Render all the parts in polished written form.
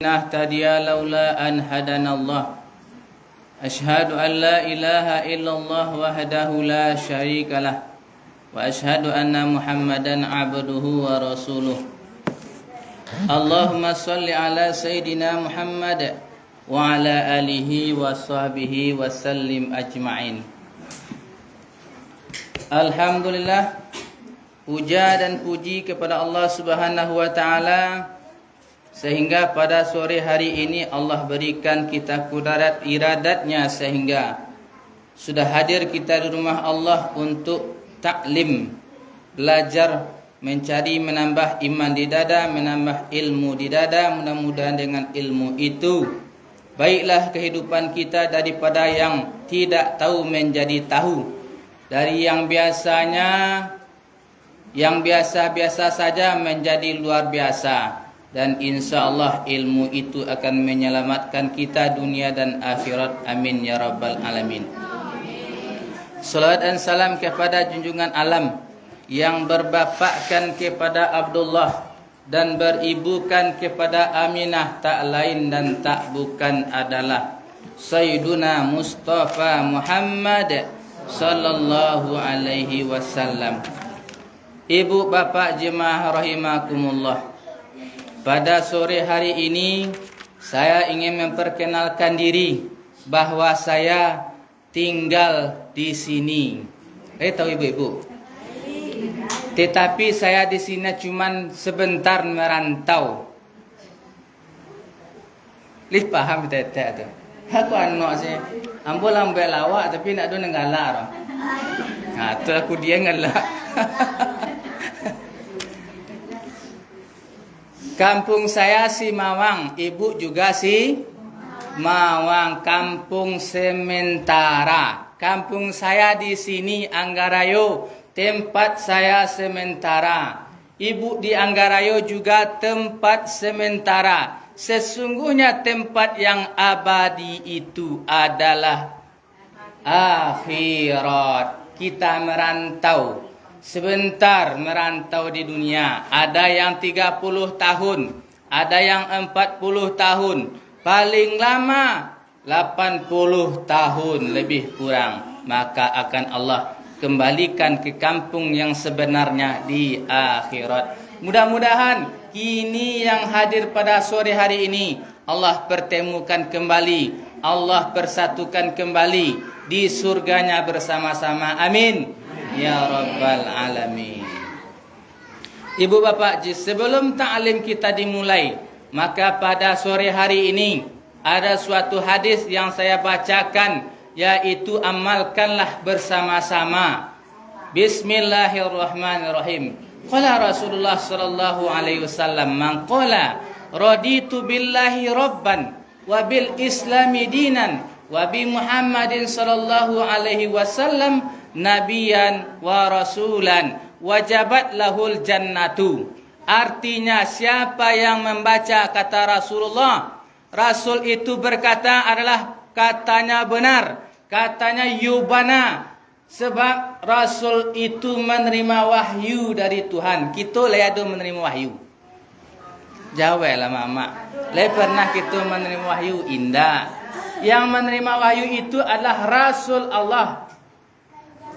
نهتدي لولا أن هدانا الله أشهد أن لا إله إلا الله وحده لا شريك له وأشهد أن محمدا عبده ورسوله اللهم صل على سيدنا محمد وعلى آله وصحبه وسلم أجمعين. Alhamdulillah, puja dan puji kepada Allah Subhanahu wa taala sehingga pada sore hari ini Allah berikan kita kudarat iradatnya sehingga sudah hadir kita di rumah Allah untuk taklim, belajar, mencari menambah iman di dada, menambah ilmu di dada. Mudah-mudahan dengan ilmu itu baiklah kehidupan kita daripada yang tidak tahu menjadi tahu, dari yang biasanya yang biasa-biasa saja menjadi luar biasa. Dan insya Allah ilmu itu akan menyelamatkan kita dunia dan akhirat. Amin ya rabbal alamin. Salawat dan salam kepada junjungan alam yang berbapakkan kepada Abdullah dan beribukan kepada Aminah, tak lain dan tak bukan adalah Sayyiduna Mustafa Muhammad sallallahu alaihi wasallam. Ibu bapak jemaah rahimakumullah, pada sore hari ini saya ingin memperkenalkan diri bahwa saya tinggal di sini. Tahu ibu-ibu? Tetapi saya di sini cuma sebentar merantau. Lih paham tak tu? Aku anak saya, ambo lambai lawak tapi nak do nengalak. Tu aku dia ngalak. Kampung saya si Mawang, ibu juga si Mawang, kampung sementara. Kampung saya di sini Anggarayo, tempat saya sementara. Ibu di Anggarayo juga tempat sementara. Sesungguhnya tempat yang abadi itu adalah akhirat. Kita merantau. Sebentar merantau di dunia. Ada yang 30 tahun, ada yang 40 tahun, paling lama 80 tahun lebih kurang. Maka akan Allah kembalikan ke kampung yang sebenarnya di akhirat. Mudah-mudahan ini yang hadir pada sore hari ini Allah pertemukan kembali, Allah persatukan kembali di surganya bersama-sama. Amin ya rabbal alamin. Ibu bapak, sebelum ta'lim kita dimulai, maka pada sore hari ini ada suatu hadis yang saya bacakan, yaitu amalkanlah bersama-sama. Bismillahirrahmanirrahim. Qala Rasulullah sallallahu alaihi wasallam, man qala raditu billahi rabban wa bil islami dinan wa bi Muhammadin sallallahu alaihi wasallam nabiyan wa rasulan wajabat lahul jannatu. Artinya siapa yang membaca kata Rasulullah, Rasul itu berkata adalah katanya benar, katanya yubana, sebab Rasul itu menerima wahyu dari Tuhan. Kita leado menerima wahyu. Jawablah mama, le pernah kita menerima wahyu? Indah. Yang menerima wahyu itu adalah Rasul Allah,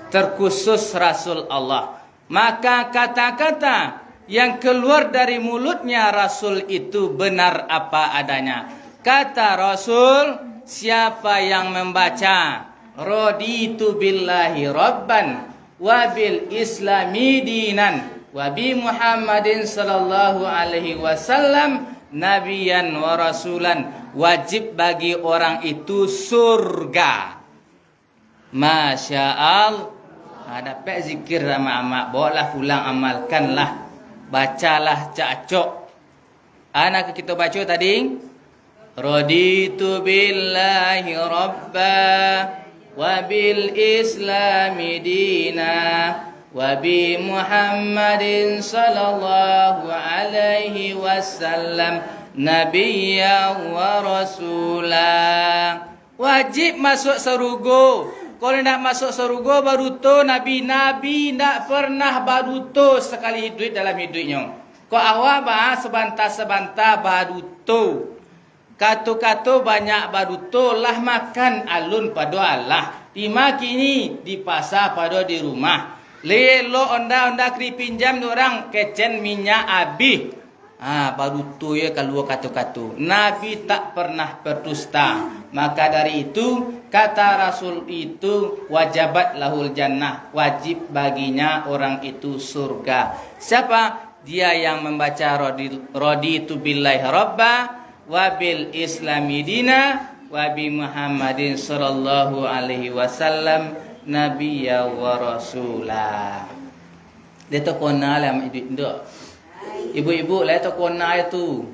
terkhusus Rasul Allah. Maka kata-kata yang keluar dari mulutnya Rasul itu benar apa adanya. Kata Rasul, siapa yang membaca raditu billahi rabban wa bil islami dinan wa bi Muhammadin sallallahu alaihi wasallam nabiyan wa rasulan, wajib bagi orang itu surga. Masya Allah. Dapat zikir sama-sama, bawalah pulang, amalkanlah, bacalah cacok. Anak kita baca tadi, raditu billahi rabba wa bil islami dina wa bi Muhammadin sallallahu alaihi wasallam nabiyya wa rasulah. Wajib masuk surga. Kalau nak masuk surga baru tu Nabi nak pernah baru tu sekali hidup dalam hidupnya. Kau awak bah sebantar-sebantar baru tu. Kata-kata banyak baduto lah makan alun pada Allah. Tima kini di pasar pada di rumah. Lelo onda-onda kri pinjam orang kecen minyak habis. Baduto ya kalau kata-kata. Nabi tak pernah berdusta. Maka dari itu kata Rasul itu wajabat lahul jannah. Wajib baginya orang itu surga. Siapa? Dia yang membaca raditu billahi rabba wabil islami dina wabi Muhammadin sallallahu alaihi wasallam nabiyya wa rasulah. Dia tu kona lah ibu-ibu lah tu kona itu.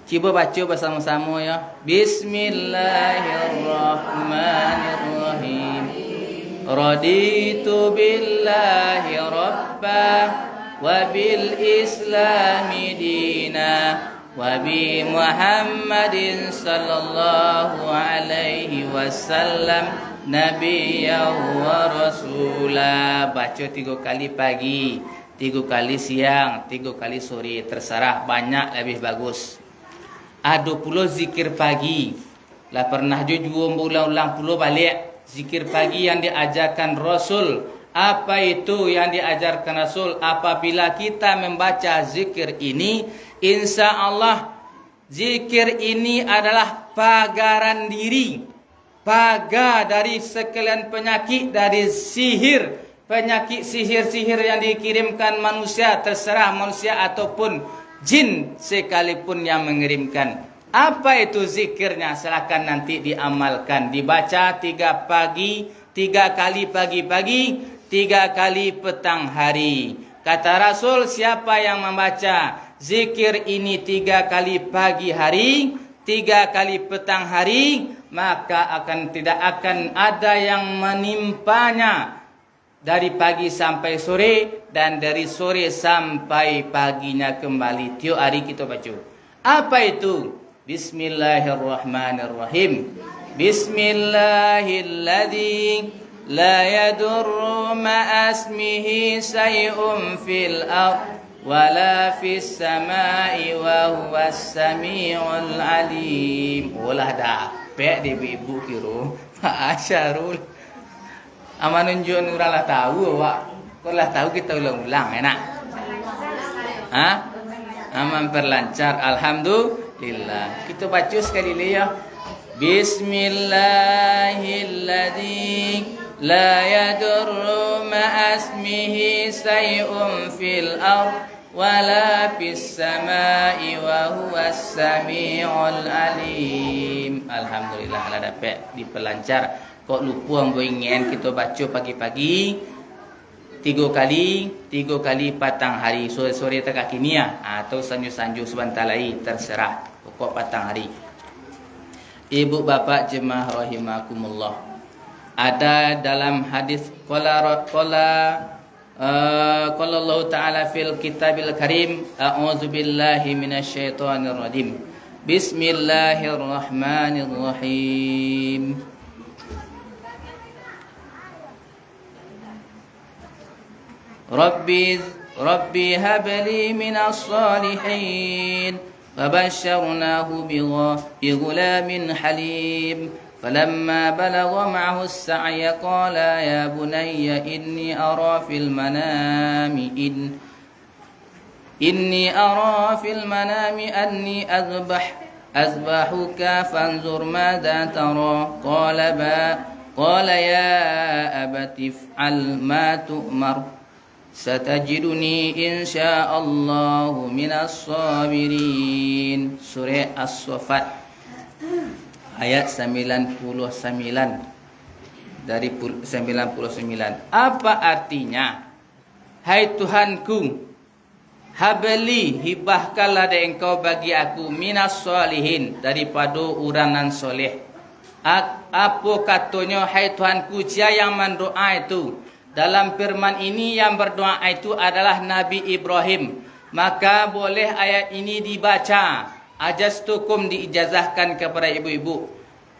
Cuba baca bersama-sama ya. Bismillahirrahmanirrahim. Raditu billahi rabba wabil islami dina wabi Muhammadin sallallahu alaihi wasallam nabiyya wa rasulah. Baca 3 kali pagi, 3 kali siang, 3 kali sore, terserah, banyak lebih bagus. Ada pula zikir pagi. Lah pernah jujur ulang-ulang pula balik zikir pagi yang diajarkan Rasul. Apa itu yang diajarkan Rasul? Apabila kita membaca zikir ini, insya Allah zikir ini adalah pagaran diri, pagar dari sekalian penyakit, dari sihir, penyakit sihir-sihir yang dikirimkan manusia, terserah manusia ataupun jin sekalipun yang mengirimkan. Apa itu zikirnya? Silakan nanti diamalkan, dibaca 3 kali pagi-pagi, 3 kali petang hari. Kata Rasul, siapa yang membaca zikir ini 3 kali pagi hari, 3 kali petang hari, maka tidak akan ada yang menimpanya dari pagi sampai sore dan dari sore sampai paginya kembali. Tiap hari kita baca. Apa itu? Bismillahirrahmanirrahim. Bismillahilladzi la yadurru ma'asmihi say'un fil ard wala fis samai wa huwas samiul alim. Olah dah. Pek dia ibu kira. Pak Asyarul. Aman nunjuk orang lah tahu awak. Kau lah tahu kita ulang-ulang enak. Aman berlancar. Alhamdulillah. Kita baca sekali lagi ya. Bismillahilladzi la yadurru ma'asmihi say'un fil ard wala fis samai wa huwas samiul alim. Alhamdulillah lah dapat diperlancar. Kok lupa ingin kita baca pagi-pagi 3 kali patang hari, sore-sore tengah kini atau sanju-sanju sebentar lagi, terserah. Pokok patang hari. Ibu bapa jemaah rahimakumullah. Ada dalam hadis qala Allah Ta'ala fil kitabil karim, a'udzubillahi minasyaitonir rajim. Bismillahirrahmanirrahim. Rabbi habli minas salihin. Fabashsharnahu bighulamin halim. فلما بلغ معه السعي قال يا بني إني أرى في المنام أني أذبحك فانظر ماذا ترى قال يا أبت افعل ما تؤمر ستجدني إن شاء الله من الصابرين. Surah As-Saffat ayat 99 dari 99. Apa artinya? Hai Tuhanku, habli, hibahkanlah engkau bagi aku minas solihin, daripada uranan soleh. Apa katanya? Hai Tuhanku, siapa yang mendoa itu? Dalam firman ini yang berdoa itu adalah Nabi Ibrahim. Maka boleh ayat ini dibaca. Ajastukum diijazahkan kepada ibu-ibu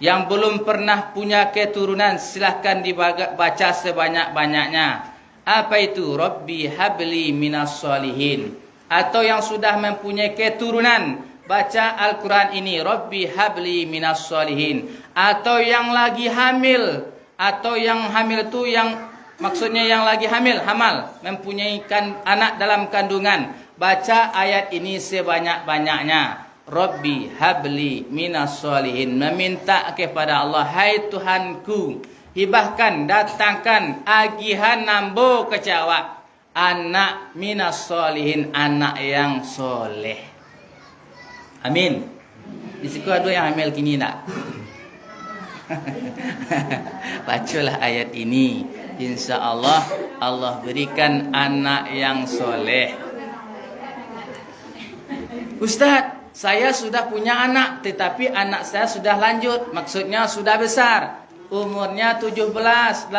yang belum pernah punya keturunan, silahkan dibaca sebanyak-banyaknya. Apa itu? Rabbi habli minas solihin. Atau yang sudah mempunyai keturunan, baca Al-Quran ini, Rabbi habli minas solihin. Atau yang lagi hamil, atau yang hamil itu yang maksudnya yang lagi hamal, mempunyai anak dalam kandungan, baca ayat ini sebanyak-banyaknya. Rabbi habli minas solihin, meminta kepada Allah, hai Tuhanku, hibahkan, datangkan, agihan nambo kecawak anak minas solihin, anak yang soleh. Amin. Di situ ada yang hamil kini tak? Bacalah ayat ini, insya-Allah Allah berikan anak yang soleh. Ustaz, saya sudah punya anak, tetapi anak saya sudah lanjut, maksudnya sudah besar, umurnya 17, 18,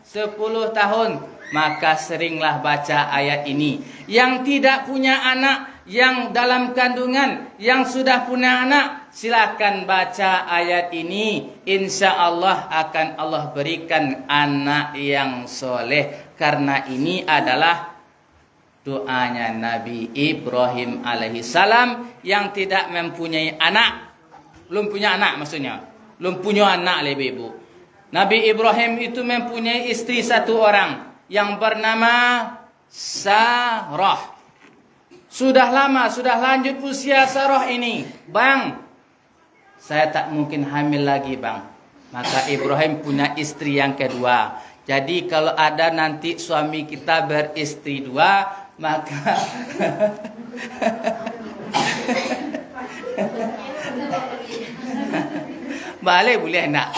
10 tahun. Maka seringlah baca ayat ini. Yang tidak punya anak, yang dalam kandungan, yang sudah punya anak, silakan baca ayat ini. Insya Allah akan Allah berikan anak yang soleh. Karena ini adalah doanya Nabi Ibrahim alaihissalam yang tidak mempunyai anak. Belum punya anak maksudnya. Belum punya anak lebih ibu. Nabi Ibrahim itu mempunyai istri satu orang yang bernama Sarah. Sudah lama, sudah lanjut usia Sarah ini. Bang, saya tak mungkin hamil lagi bang. Maka Ibrahim punya istri yang kedua. Jadi kalau ada nanti suami kita beristri dua, maka boleh nak?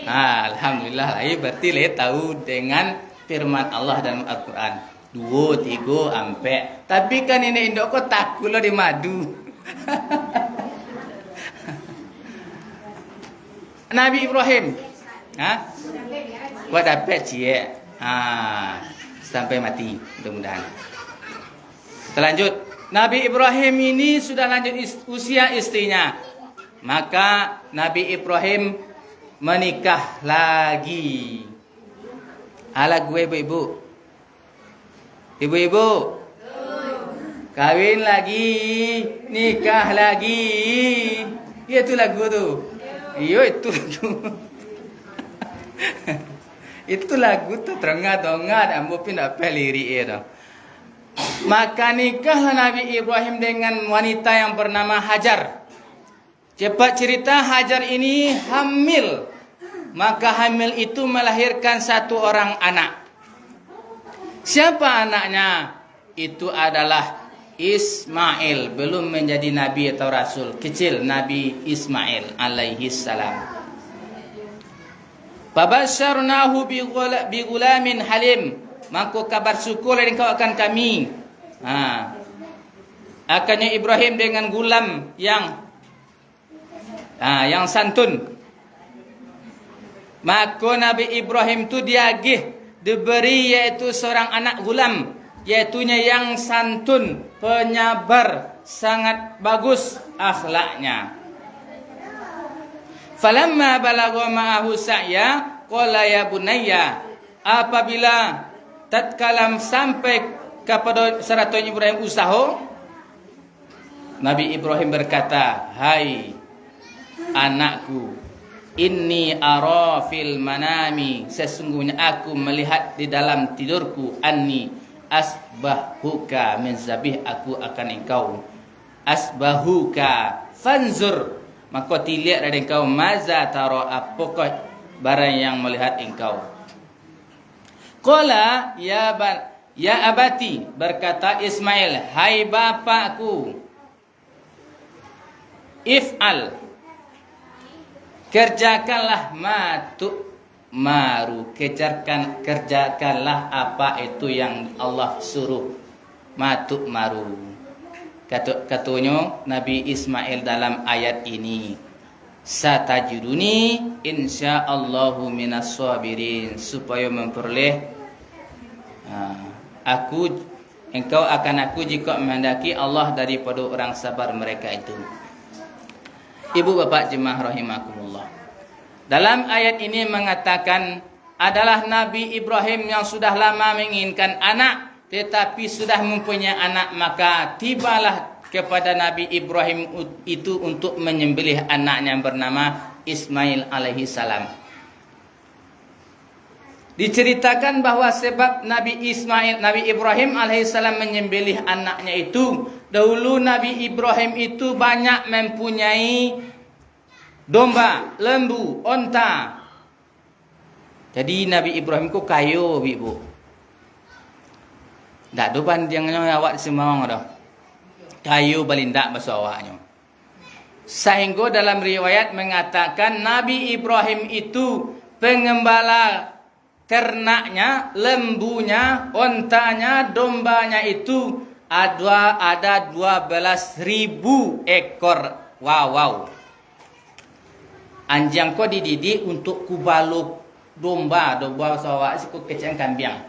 Alhamdulillah, berarti le tahu dengan firman Allah dalam Al-Quran 2, 3, ampe. Tapi kan ini indok kok takut lo di madu. Nabi Ibrahim, gua dapat cie, sampai mati mudah-mudahan. Kita lanjut. Nabi Ibrahim ini sudah lanjut usia istrinya. Maka Nabi Ibrahim menikah lagi. Ala gue ibu-ibu. Ibu-ibu. Kawin lagi, nikah lagi. Ya itu lagu tuh. Iya itu lagu. Itu lagu tuh terengah-engah ambo pindah peliri itu. Maka nikahlah Nabi Ibrahim dengan wanita yang bernama Hajar. Cepat cerita, Hajar ini hamil. Maka hamil itu melahirkan satu orang anak. Siapa anaknya? Itu adalah Ismail, belum menjadi nabi atau rasul, kecil Nabi Ismail alaihi salam. Fabasyarnahu bi gulamin halim, maka kabar syukur yang kau akan kami. Akannya Ibrahim dengan gulam yang santun. Maka Nabi Ibrahim itu diagih, diberi yaitu seorang anak gulam, yaitunya yang santun, penyabar, sangat bagus akhlaknya. Falamma balagha ma'ahu sa'ya qala ya bunayya, apabila tatkala sampai kepada seratunya Ibrahim usaha, Nabi Ibrahim berkata, hai anakku, inni ara fil manami, sesungguhnya aku melihat di dalam tidurku, anni asbahuka min zabih, aku akan engkau asbahuka fanzur, maka dilihat dari engkau, maza taro, apakah barang yang melihat engkau. Qala ya abati, berkata Ismail, hai bapakku, if'al, kerjakanlah maru, kerjakanlah apa itu yang Allah suruh. Maru. Katanya Nabi Ismail dalam ayat ini, satajiduni insyaallahu minas sabirin, supaya memperoleh engkau akan aku jika menghendaki Allah daripada orang sabar mereka itu. Ibu bapak jemaah rahimakumullah. Dalam ayat ini mengatakan adalah Nabi Ibrahim yang sudah lama menginginkan anak, tetapi sudah mempunyai anak, maka tibalah kepada Nabi Ibrahim itu untuk menyembelih anaknya yang bernama Ismail alaihi salam. Diceritakan bahwa sebab Nabi Ibrahim alaihissalam menyembelih anaknya itu, dahulu Nabi Ibrahim itu banyak mempunyai domba, lembu, onta. Jadi Nabi Ibrahim ku kayu, ibu. Tak ada bandingnya awak semua dah. Kayu balindak bahasa awaknya. Sehingga dalam riwayat mengatakan Nabi Ibrahim itu pengembala ternaknya, lembunya, ontanya, dombanya itu ada 12.000 ekor. Wow. Anjing ko dididik untuk kubaluk domba sawak siku keceng kambing.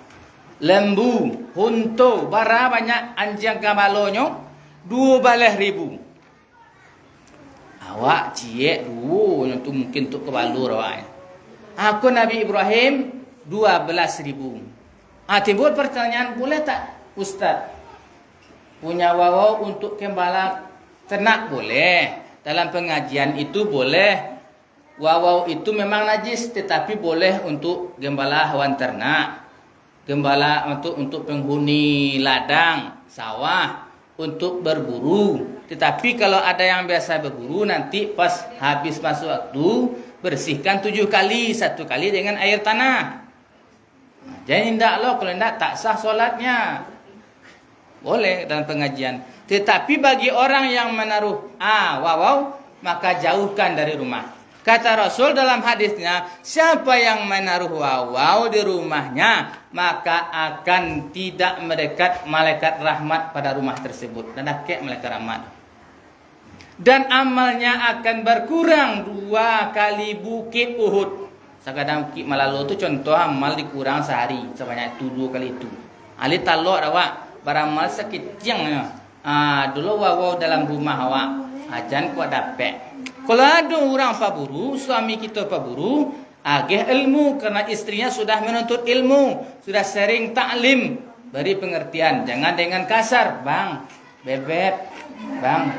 Lembu, hunto, bara banyak anjing kabalonyo 12.000. Awak ciek dulu itu mungkin untuk kebalur awak. Aku Nabi Ibrahim 12.000. Timbul pertanyaan, boleh tak Ustaz punya wawau untuk gembala ternak? Boleh. Dalam pengajian itu boleh. Wawau itu memang najis, tetapi boleh untuk gembala hewan ternak, gembala untuk penghuni ladang, sawah, untuk berburu. Tetapi kalau ada yang biasa berburu, nanti pas habis masuk waktu bersihkan 7 kali, 1 kali dengan air tanah. Jadi tidak loh, kalau tidak tak sah solatnya. Boleh dalam pengajian. Tetapi bagi orang yang menaruh wawau, maka jauhkan dari rumah. Kata Rasul dalam hadisnya, siapa yang menaruh wawau di rumahnya, maka akan tidak mendekat malaikat rahmat pada rumah tersebut. Dan akek malaikat rahmat. Dan amalnya akan berkurang 2 kali bukit Uhud. Sekadang bukit Malalo itu contoh amal dikurang sehari sebanyak itu 2 kali itu. Ali talok awak beramal sekecilnya. Dulu wawau dalam rumah awak ajan kuat dapet. Kalau ada orang paburu, suami kita paburu, agih ilmu karena istrinya sudah menuntut ilmu, sudah sering taklim, beri pengertian, jangan dengan kasar, bang, bebek, bang,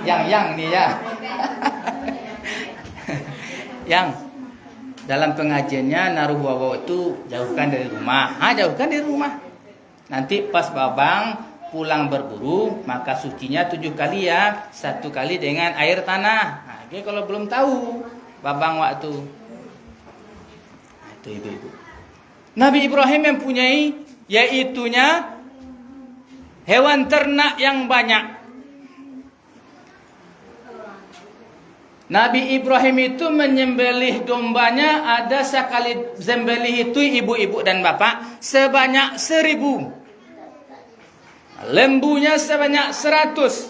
yang nih ya. Yang dalam pengajiannya naruh wawau itu jauhkan dari rumah. Jauhkan dari rumah. Nanti pas babang pulang berburu, maka sucinya 7 kali ya, 1 kali dengan air tanah. Jadi kalau belum tahu babang waktu itu ibu-ibu. Nabi Ibrahim mempunyai yaitunya hewan ternak yang banyak. Nabi Ibrahim itu menyembelih dombanya, ada sekali sembelih itu ibu-ibu dan bapak sebanyak 1000. Lembunya sebanyak 100.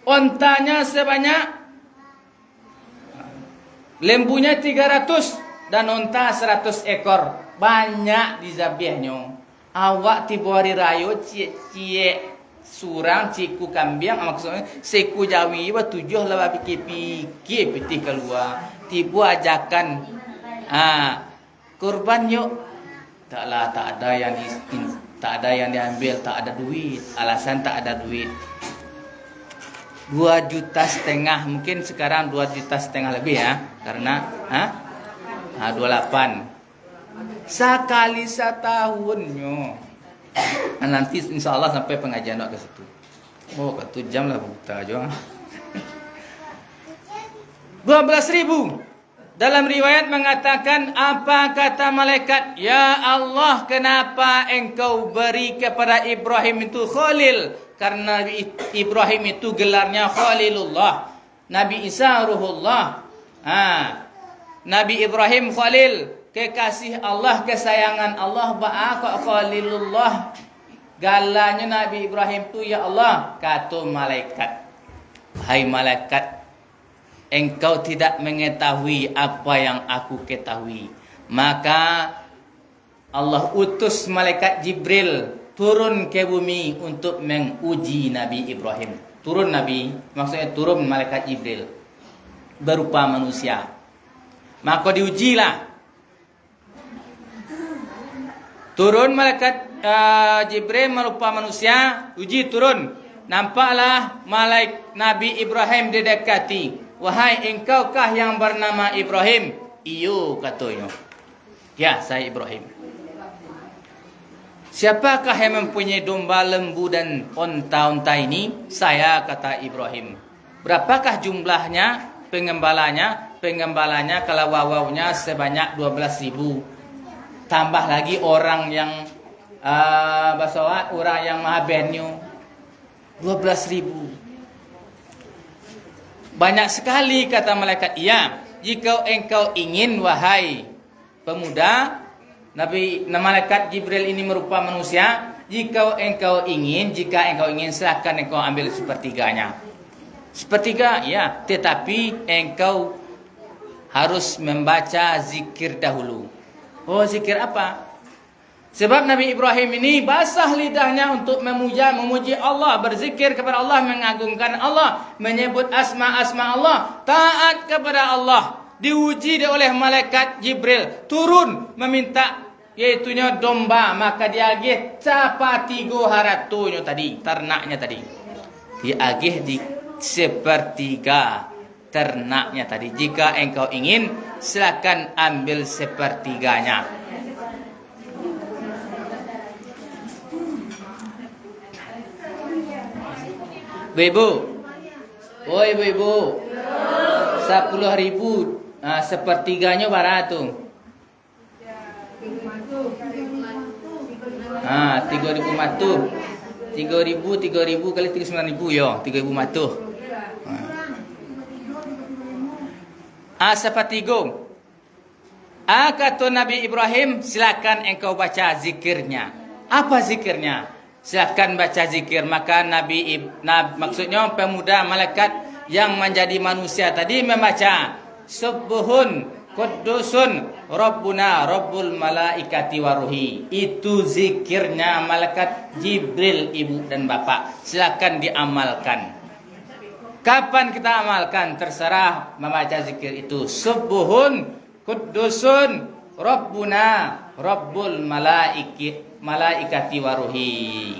Ontanya sebanyak, lembunya 300 dan onta 100 ekor. Banyak dizabiahnya. Awak tiba hari raya cie surang ciku kambing, maksudnya seku jawi wa 7 lah pikir-pikir putih keluar. Tiba ajakan kurban yuk. Tak ada yang diambil, tak ada duit. Alasan tak ada duit. 2,5 juta, mungkin sekarang 2,5 juta lebih ya, karena 28 sekali setahunnya. Nanti insya Allah sampai pengajian ke situ. Ke 1 jam lah buta aja. 12.000. Dalam riwayat mengatakan, apa kata malaikat? Ya Allah, kenapa engkau beri kepada Ibrahim itu Khalil? Karena Ibrahim itu gelarnya Khalilullah. Nabi Isa Ruhullah. Nabi Ibrahim Khalil, kekasih Allah, kesayangan Allah. Kok Khalilullah? Galanya Nabi Ibrahim itu ya Allah. Kata malaikat, hai malaikat, engkau tidak mengetahui apa yang aku ketahui. Maka Allah utus malaikat Jibril turun ke bumi untuk menguji Nabi Ibrahim. Turun Nabi, maksudnya turun malaikat Jibril berupa manusia. Maka diujilah. Turun malaikat Jibril merupa manusia, uji turun. Nampaklah malaikat Nabi Ibrahim didekati. Wahai engkaukah yang bernama Ibrahim? Iyo, katanya. Ya, saya Ibrahim. Siapakah yang mempunyai domba, lembu dan onta-onta ini? Saya, kata Ibrahim. Berapakah jumlahnya? Pengembalanya kalau wawaunya sebanyak 12.000. Tambah lagi orang yang orang yang maha benyu 12.000. Banyak sekali, kata malaikat. Iya, jika engkau ingin, wahai pemuda, malaikat Jibril ini merupa manusia. Jika engkau ingin, silahkan engkau ambil sepertiganya. Sepertiga, ya. Tetapi engkau harus membaca zikir dahulu. Oh, zikir apa? Sebab Nabi Ibrahim ini basah lidahnya untuk memuji Allah, berzikir kepada Allah, mengagungkan Allah, menyebut asma-asma Allah, taat kepada Allah. Diuji oleh malaikat Jibril, turun meminta yaitunya domba, maka diagih capatigo haratunya tadi, ternaknya tadi. Diagih di sepertiga ternaknya tadi. Jika engkau ingin, silakan ambil sepertiganya. Ibu, oh ibu, 10.000, sepertiganya berapa tu? 3.000 matu. 3.000 kali 39.000, yo, 3.000 matu. Sepertiga. Kata Nabi Ibrahim, silakan engkau baca zikirnya. Apa zikirnya? Silakan baca zikir. Maka maksudnya pemuda malaikat yang menjadi manusia tadi membaca Subuhun Qudusun Rabbuna Rabbul Malaikati Waruhi. Itu zikirnya malaikat Jibril, ibu dan bapak. Silakan diamalkan. Kapan kita amalkan? Terserah membaca zikir itu. Subuhun Qudusun Rabbuna Rabbul Malaikati Waruhi.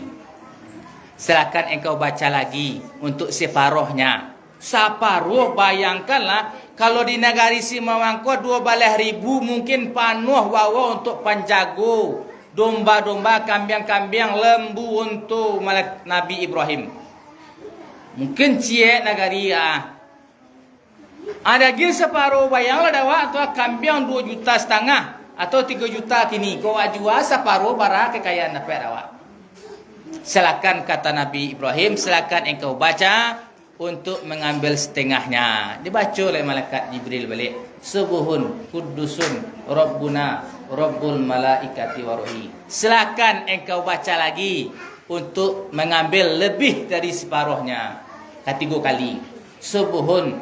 Silakan engkau baca lagi untuk separuhnya. Separuh, bayangkanlah kalau di negari Simawangko 12.000 mungkin panuh wawa untuk panjago, domba-domba, kambing-kambing, lembu untuk Nabi Ibrahim. Mungkin ciek negari ada lagi separuh, bayanglah dawa atau kambing 2,5 juta atau 3 juta kini. Kau jual separuh barang kekayaan dapat dawa. Silakan, kata Nabi Ibrahim, silakan engkau baca untuk mengambil setengahnya. Dibaca oleh malaikat Jibril balik. Subuhun Qudusun Rabbuna Rabbul Malaikati Waruhi. Silakan engkau baca lagi untuk mengambil lebih dari separuhnya. Ketiga kali. Subuhun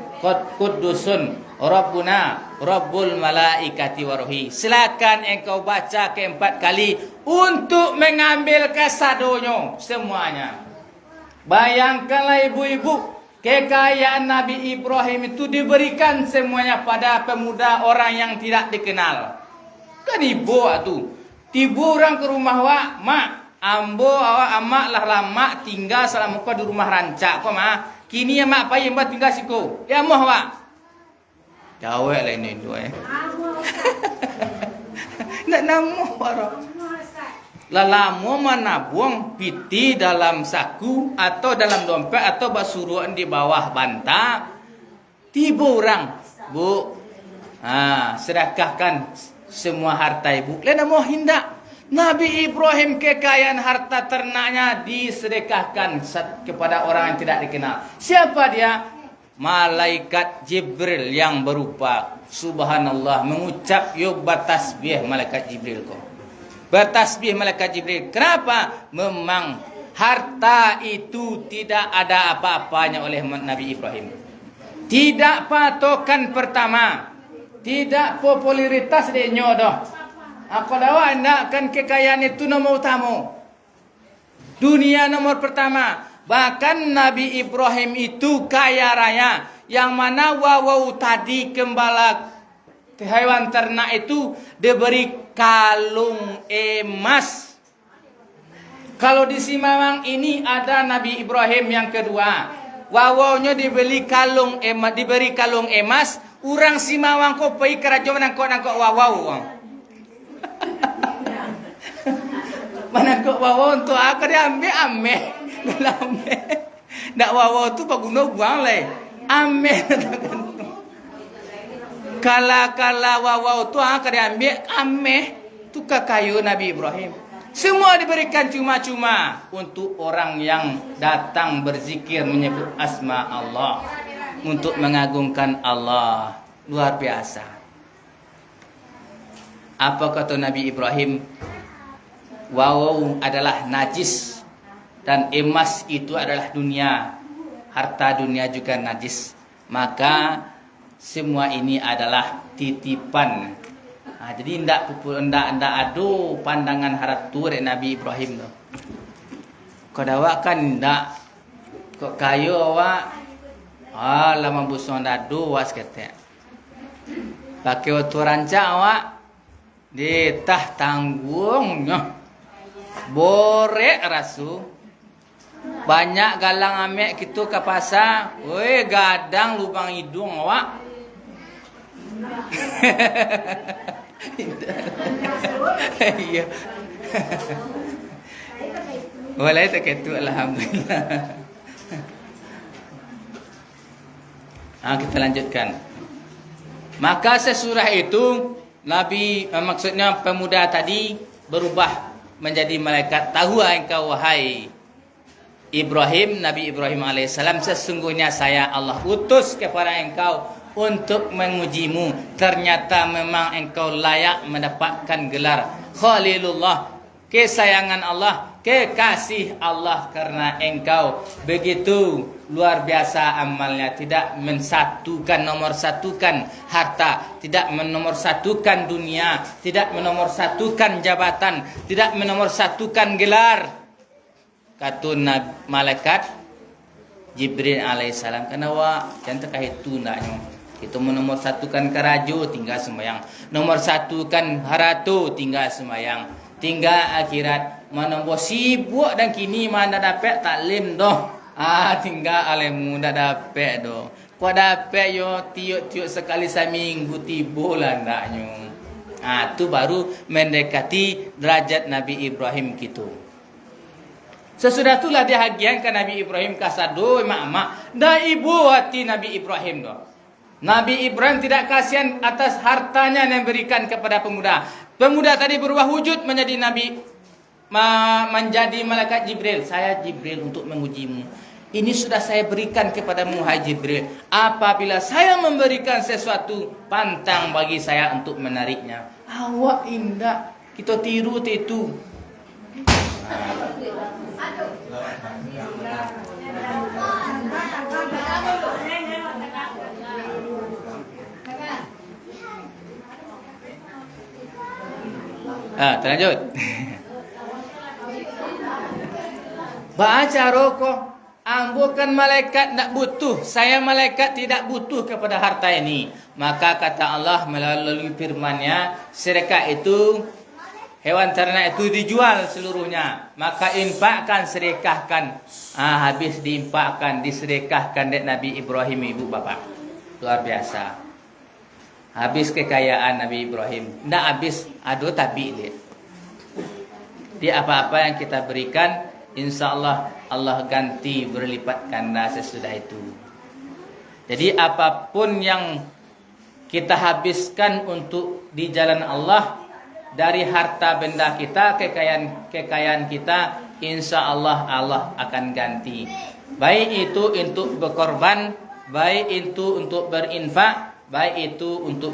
Qudusun Rabbuna Rabbul Malaikati Waruhi. Silakan engkau baca keempat kali untuk mengambil kesadonya semuanya. Bayangkanlah ibu-ibu, kekayaan Nabi Ibrahim itu diberikan semuanya pada pemuda orang yang tidak dikenal. Kan ibu tu, tiba orang ke rumah wak, mak, ambo awak amak lah lama tinggal selama kau di rumah rancak kau mah. Kini ya mak payah mbak tinggal siku. Ya moh wak. Jauh lah ini tu Nak namuh orang. Lalamu mana buang piti dalam saku atau dalam dompet atau basuruan di bawah bantal. Tiba orang, bu, sedekahkan semua harta ibu. Lena mau hindak. Nabi Ibrahim kekayaan harta ternaknya disedekahkan kepada orang yang tidak dikenal. Siapa dia? Malaikat Jibril yang berupa subhanallah, mengucap yo bertasbih malaikat Jibril kau. Bertasbih malaikat Jibril. Kenapa? Memang harta itu tidak ada apa-apanya oleh Nabi Ibrahim. Tidak patokan pertama. Tidak popularitas dia nyodoh. Aku dawa hendakkan kekayaan itu nomor utama. Dunia nomor pertama. Bahkan Nabi Ibrahim itu kaya raya. Yang mana wawau tadi hewan ternak itu diberi kalung emas. Kalau di Simawang ini ada Nabi Ibrahim yang kedua. Wawaunya diberi kalung emas. Orang Simawang kok pergi kerajaan nangkok wawau. Menangkap wawau untuk apa dia ambil Ndak wawau tu paguna buang leh. Ambil kala wawau tu akan diambil tu kayu Nabi Ibrahim. Semua diberikan cuma-cuma untuk orang yang datang berzikir menyebut asma Allah, untuk mengagungkan Allah. Luar biasa. Apa kata Nabi Ibrahim? Wawau adalah najis dan emas itu adalah dunia. Harta dunia juga najis. Maka semua ini adalah titipan. Jadi ndak adu pandangan harap tu dari Nabi Ibrahim tu. Kau dawak kan ndak kok kayu awak lama busung adu was kata. Pakai waktu rancak awak ditah tanggungnya. Borek rasu. Banyak galang amek gitu ke pasar. Woi gadang lubang hidung awak. Iya. Walai tak ketu alhamdulillah. Kita lanjutkan. Maka sesudah itu Nabi maksudnya pemuda tadi berubah menjadi malaikat. Tahu engkau wahai Ibrahim, Nabi Ibrahim alaihissalam, sesungguhnya saya Allah utus kepada engkau untuk mengujimu. Ternyata memang engkau layak mendapatkan gelar Khalilullah, kesayangan Allah, kekasih Allah, karena engkau begitu luar biasa amalnya. Tidak nomor satukan harta, tidak nomor satukan dunia, tidak nomor satukan jabatan, tidak nomor satukan gelar. Kata malaikat Jibril alaihissalam, kenapa jangan itu ndaknya. Itu nomor satukan karajo tinggal sembahyang, nomor satukan haratu tinggal sembahyang, tinggal akhirat. Menomor sibuk dan kini mana dapat taklim doh. Tinggal alemu dah dapat doh. Kau dapat yo tiuk sekali seminggu tibo lah ndaknya. Tu baru mendekati derajat Nabi Ibrahim gitu. Sesudah itulah dihagian ke Nabi Ibrahim kasado mak dah ibu hati Nabi Ibrahim doh. Nabi Ibrahim tidak kasihan atas hartanya yang diberikan kepada pemuda. Pemuda tadi berubah wujud menjadi Nabi, menjadi malaikat Jibril. Saya Jibril untuk mengujimu. Ini sudah saya berikan kepadamu hai Jibril. Apabila saya memberikan sesuatu, pantang bagi saya untuk menariknya. Awak indah, kita tiru itu. Terlanjut. Baca rokok. Bukan malaikat tak butuh. Saya malaikat tidak butuh kepada harta ini. Maka kata Allah melalui firman-Nya, sedekah itu, hewan ternak itu dijual seluruhnya. Maka infakkan, sedekahkan. Habis diinfakkan, disedekahkan dari Nabi Ibrahim ibu bapak. Luar biasa. Habis kekayaan Nabi Ibrahim. Tidak habis, aduh tapi dia apa-apa yang kita berikan, insya Allah Allah ganti berlipat ganda sesudah itu. Jadi apapun yang kita habiskan untuk di jalan Allah, dari harta benda kita, kekayaan kita, insya Allah Allah akan ganti. Baik itu untuk berkorban, baik itu untuk berinfak, baik itu untuk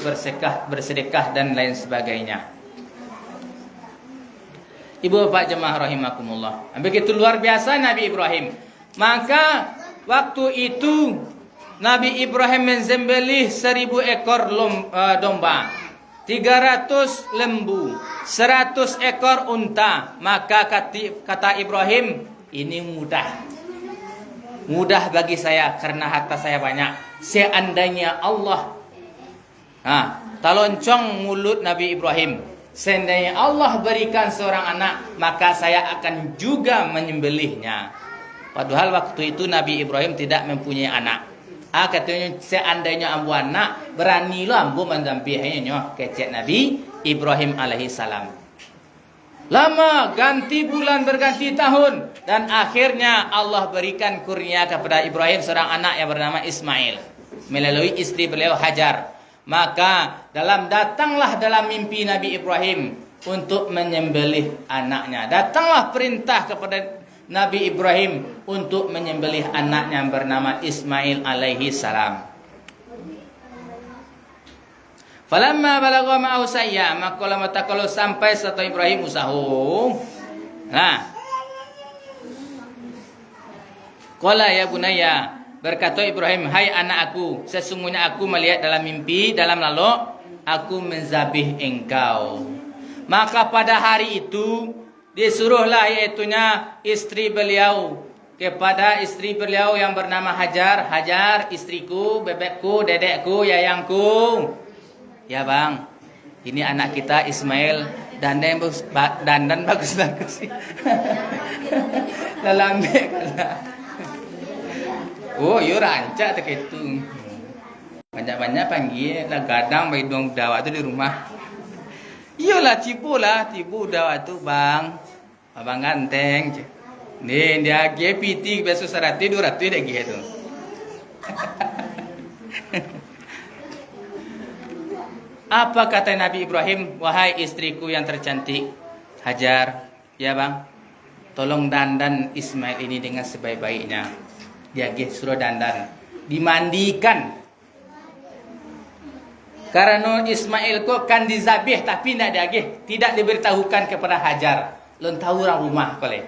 bersedekah dan lain sebagainya. Ibu bapak jemaah rahimakumullah. Begitu luar biasa Nabi Ibrahim. Maka waktu itu Nabi Ibrahim menzembelih 1000 ekor domba, 300 lembu, 100 ekor unta. Maka kata Ibrahim, ini mudah bagi saya karena harta saya banyak. Seandainya Allah Taloncong mulut Nabi Ibrahim. Seandainya Allah berikan seorang anak, maka saya akan juga menyembelihnya. Padahal waktu itu Nabi Ibrahim tidak mempunyai anak. Katanya seandainya ambu anak, beranilah ambu mendampinginya kecek Nabi Ibrahim alaihi salam. Lama ganti bulan berganti tahun, dan akhirnya Allah berikan kurnia kepada Ibrahim seorang anak yang bernama Ismail melalui istri beliau Hajar. Maka datanglah dalam mimpi Nabi Ibrahim untuk menyembelih anaknya. Datanglah perintah kepada Nabi Ibrahim untuk menyembelih anaknya yang bernama Ismail alaihi salam. Falamma balagha ma'ahu sayya, maka kalau sampai satu Ibrahim usahu. Nah. Qala ya bunayya, berkata Ibrahim, hai anakku, sesungguhnya aku melihat dalam mimpi, dalam lalu aku menzabih engkau. Maka pada hari itu disuruhlah iaitunya istri beliau kepada istri beliau yang bernama Hajar. Hajar, istriku, bebekku, dedekku, yayangku. Ya bang, ini anak kita Ismail, dandan bagus-bagus. Dalam kala. Oh, yo rancak tak itu. Banyak-banyak panggil lah gadang bagi dong dawa tu di rumah. Iyalah tipu dawa tu bang. Abang ganteng. Ni dia GPT besok 100 200 dia gitu. Apa kata Nabi Ibrahim? Wahai istriku yang tercantik Hajar, ya bang, tolong dandan Ismail ini dengan sebaik-baiknya. Dia suruh dandan, dimandikan. Karena Ismail kok kan dizabih tapi tidak diberitahukan kepada Hajar. Lon tahu orang rumah kole.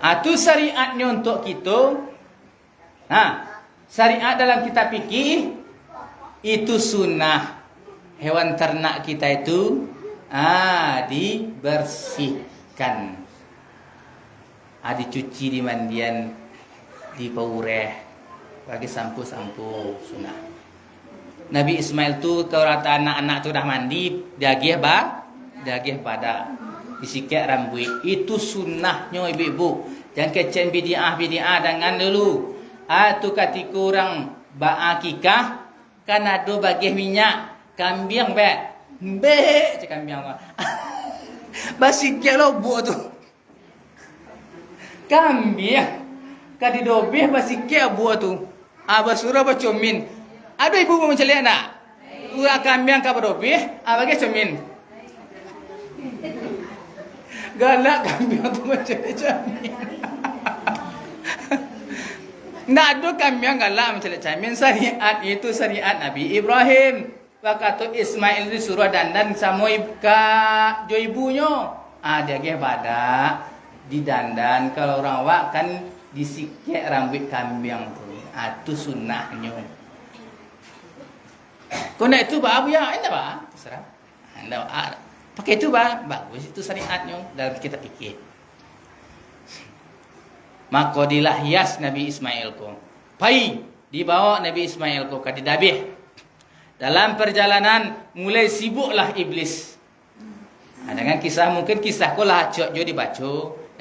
Itu syariatnya untuk kita. Syariat dalam kitab fikih itu sunnah. Hewan ternak kita itu dibersihkan. Dicuci di mandian, dipaureh, bagi sampo-sampo sunnah. Nabi Ismail tu kalau rata anak-anak tu dah mandi, dagih pada disikat rambut. Itu sunnahnya ibu-ibu. Jangan kecen bid'ah dengan dulu. Tu ketika orang ba'akikah kan ada bagih minyak kambing cik kambing apa. Basikat lo buat tu. Kambing kadi dobeh basikat buat tu. Basura bacomin. Ada ibu mau mencari anak. Ura kambing ka berobeh, bagi cermin. Galak kambing tu mencari cermin. Ndak ada kambing galak mencari cermin. Syariat itu syariat Nabi Ibrahim. Waktu Ismail disuruh dandan sama jo ibunya. Dia ke badak didandan. Kalau orang awak kan disikik rambut kambing tu. Itu sunnahnya. Kau nak itu bah abu ya, anda bah, terserah. Anda pakai itu bah, bagus itu syariatnya dalam kita fikih. Maka dilahias Nabi Ismail ko. Pai dibawa Nabi Ismail ko ke Dabih. Dalam perjalanan mulai sibuklah iblis. Dengan kisah mungkin kisah ko lah cok jo dibaca.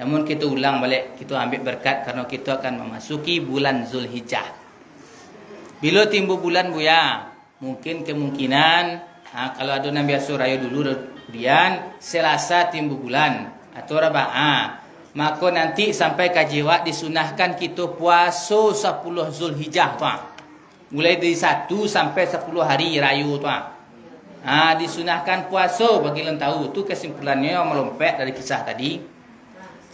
Namun kita ulang balik, kita ambil berkat karena kita akan memasuki bulan Zulhijjah. Bila timbul bulan buya, mungkin kemungkinan kalau ada Nabi Asuraya dulu kemudian Selasa timbul bulan atau Raba'ah, maka nanti sampai kajiwak disunahkan kita puasa 10 Zulhijjah tuan. Mulai dari 1 sampai 10 hari raya tuan. Disunahkan puasa bagi yang tahu. Itu kesimpulannya yang melompat dari kisah tadi.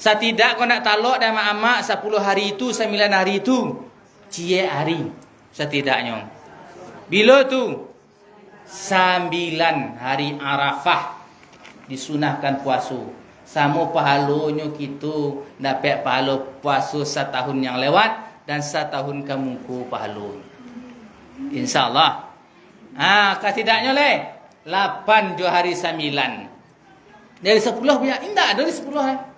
Setidak kau nak talak dan mak-mak 10 hari itu 9 hari itu cie hari setidaknya. Bila tu 9 hari Arafah disunahkan puasa. Sama pahalanya kita dapat pahala puasa setahun yang lewat dan setahun kemuku pahala. InsyaAllah. Ketidaknya 8 jo hari 9. Dari 10 punya indah dari 10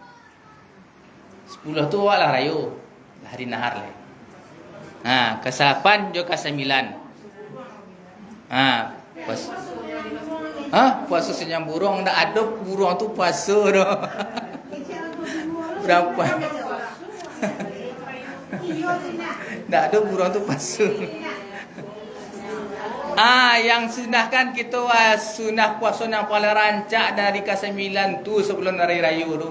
10 tu walah rayu hari nahar ke 8 jo ke 9. Puasa. Puasa senyum burung. Ndak ada burung tu puasa dah. Berapa? Ndak ada burung tu puasa. Yang sunahkan kita sunah puasa yang paling rancak dari ke-9 tu sebelum hari raya tu.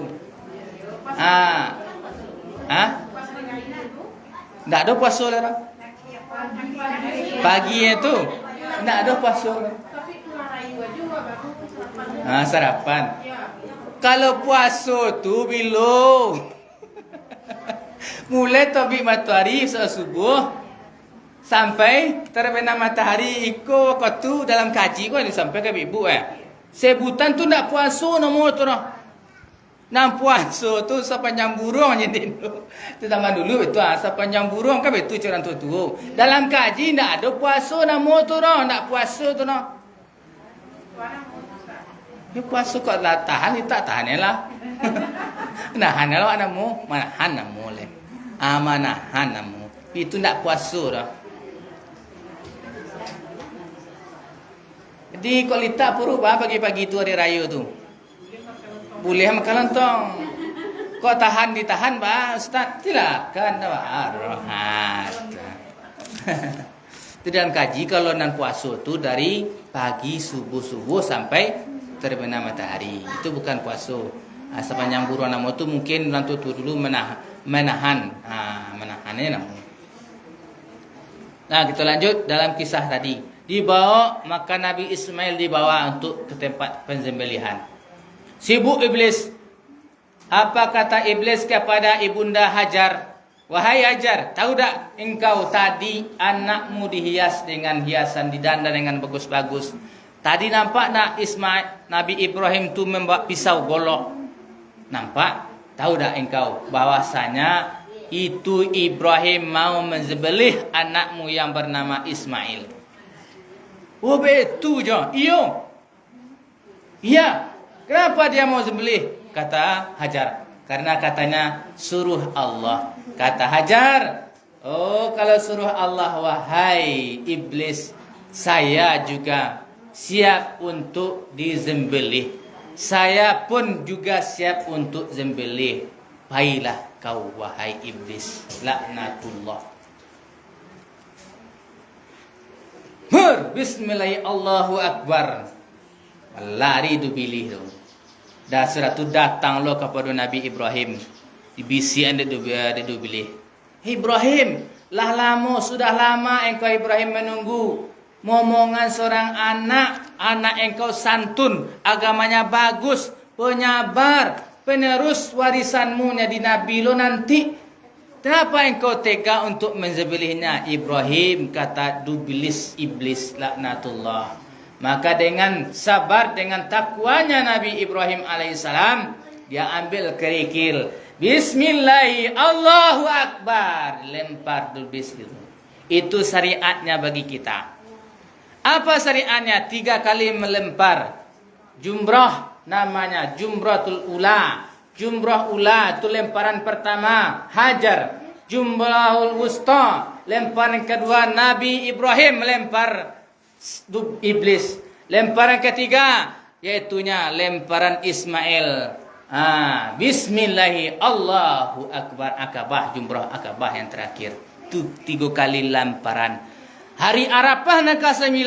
Ndak ada puasa lah. Pagi itu ndak ada puasa. Sarapan. Kalau puasa tu bila mulai terbit matahari subuh sampai terbenam matahari ikut waktu dalam kaji kau sampai ke ibu sebutan tu ndak puasa nombor tu noh. Nam puasa tu sepanjang burung je dulu. Tu zaman dulu itu sepanjang burung kan betul orang tua-tua. Dalam kaji ndak ada puasa nombor tu noh, ndak puasa tu noh. Ya puasa kau lah tahan, tak tahan lah. Nahan lah anamu, manahan namu le. Manahan namu. Itu ndak puasa dah. Jadi kalau tak perlu pagi-pagi tu hari raya tu. Boleh makan lontong. Kau tahan ditahan Ustaz? Silakan Rohat. Itu dalam kaji kalau nan puasa tu dari pagi subuh sampai terbenam matahari. Itu bukan puasa. Sepanjang buruan nama tu mungkin orang tu dulu menahan. Menahannya nama. Nah, kita lanjut dalam kisah tadi. Dibawa, maka Nabi Ismail dibawa untuk ke tempat penzembelihan. Sibuk iblis. Apa kata iblis kepada ibunda Hajar? Wahai Hajar, tahu tak engkau tadi anakmu dihias dengan hiasan, didanda dengan bagus-bagus. Tadi nampak nak Nabi Ibrahim tu membawa pisau golok. Nampak? Tahu tak engkau bahwasanya itu Ibrahim mau menzebelih anakmu yang bernama Ismail. Oh betul je. Iya. Kenapa dia mau sembelih? Kata Hajar. Karena katanya suruh Allah. Kata Hajar, kalau suruh Allah, wahai iblis, saya juga siap untuk disembelih. Saya pun juga siap untuk sembelih. Baiklah kau wahai iblis, laknatullah. Bismillahirrahmanirrahim, Allahu Akbar. Lari tu pilih tu. Dah surat tu datang lo kepada Nabi Ibrahim. Dibisian dia tu pilih. Ibrahim, sudah lama engkau Ibrahim menunggu. Momongan seorang anak engkau santun, agamanya bagus, penyabar, penerus warisanmu jadi Nabi lo nanti. Kenapa engkau tega untuk menzebelihnya? Ibrahim kata iblis laknatullah. Maka dengan sabar, dengan takwanya Nabi Ibrahim alaihissalam, dia ambil kerikil. Bismillah, Allahu Akbar. Lempar dubis itu. Itu syariatnya bagi kita. Apa syariatnya? 3 kali melempar. Jumrah namanya, Jumratul Ula. Jumrah ula itu lemparan pertama Hajar. Jumrahul wusta, lemparan kedua Nabi Ibrahim melempar iblis. Lemparan ketiga yaitunya lemparan Ismail. Bismillahi Allahu Akbar. Akabah, Jumrah Akabah yang terakhir. Itu 3 kali lemparan. Hari Arafah dan ke-9